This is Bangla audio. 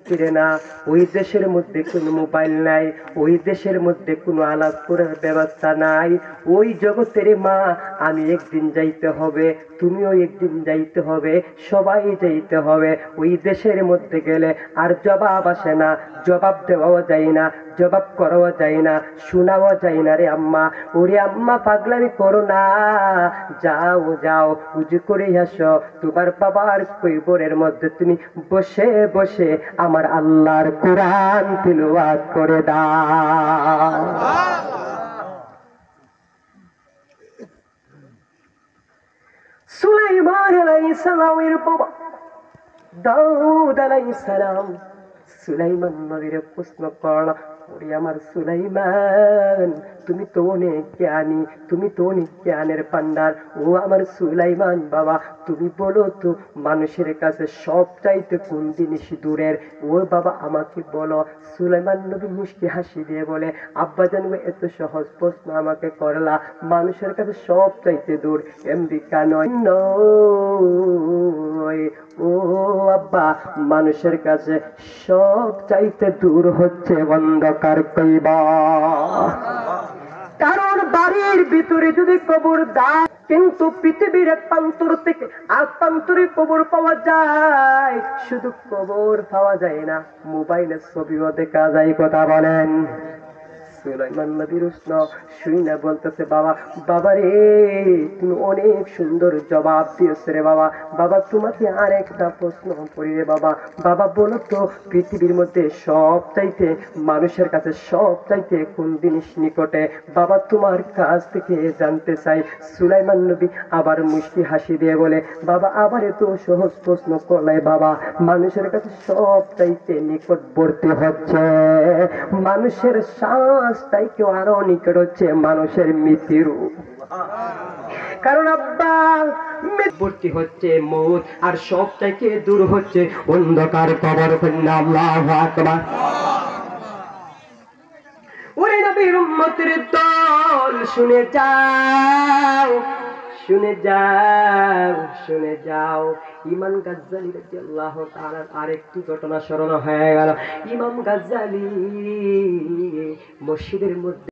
ফিরে না, ওই দেশের মধ্যে কোনো মোবাইল নাই, ওই দেশের মধ্যে কোনো আলাপ করার ব্যবস্থা নাই। ওই জগতের মা আমি একদিন যাইতে হবে, তুমিও একদিন যাইতে হবে, সবাই যাইতে হবে। ওই দেশের মধ্যে গেলে আর জবাব আসে না, জবাব দেওয়াও যায় না, জবাব করাও যায় না, শোনাও যায় না রে আম্মা। ওরে আম্মা পাগলামি করো না, যাও যাও উজু করে আসো, তোমার বাবার কবরের মধ্যে তুমি বসে বসে আমার আল্লাহর কোরআন তিলাওয়াত করে দাও। সুলাইমান আলাইহিস সালামের বাবা দাউদ আলাইহিস সালাম সুলাইমান নবীর প্রশ্ন করল, ওরে আমার সুলাইমান, তুমি তো অনেক জ্ঞানী, তুমি তো অনেক জ্ঞানের ভান্ডার। ও আমার সুলাইমান বাবা, তুমি বলো তো মানুষের কাছে সব চাইতে কোন জিনিস দূরের? ও বাবা আমাকে বলো। সুলাইমান নবী মুস্কি হাসি দিয়ে বলে, আব্বা জান এত সহজ প্রশ্ন আমাকে করলা, মানুষের কাছে সব চাইতে দূর আমেরিকা নয়, ও আব্বা, মানুষের কাছে সব চাইতে দূর হচ্ছে অন্ধকার কইবা। কারণ বাড়ির ভিতরে যদি কবর দাও, কিন্তু পৃথিবীর এক প্রান্তর থেকে আর প্রান্তরে কবর পাওয়া যায়, শুধু কবর পাওয়া যায় না, মোবাইলের ছবিও দেখা যায়। কথা বলেন। সুলাইমান নবীর প্রশ্ন শুই না বলতেছে, বাবা বাবা রে, তুমি অনেক সুন্দর জবাব দিয়েছো রে বাবা। বাবা তোমাকে আরেকটা প্রশ্ন করি রে বাবা। বাবা বলো তো পৃথিবীর মধ্যে সব চাইতে মানুষের কাছে সব চাইতে কোন জিনিস নিকটে? বাবা তোমার কাছ থেকে জানতে চাই। সুলাইমান নবী আবার মুস্কি হাসি দিয়ে বলে, বাবা আবার এত সহজ প্রশ্ন করলে বাবা, মানুষের কাছে সব চাইতে নিকটবর্তী হচ্ছে মানুষের শ্বাস, তাই কেউ আরো নিকট হচ্ছে মানুষের মৃত্যু। কারণ আব্বা নিকটবর্তী হচ্ছে মউত, আর সব থেকে দূর হচ্ছে অন্ধকার কবর। আল্লাহু আকবার। ওরে নবীর উম্মতের দল, শুনে যাও, শুনে যাও, শুনে যাও। ইমাম গাজ্জালী রাদিয়াল্লাহু তাআলা আরেকটি ঘটনা স্মরণ হয়ে গেল। ইমাম গাজ্জালী মসজিদের মধ্যে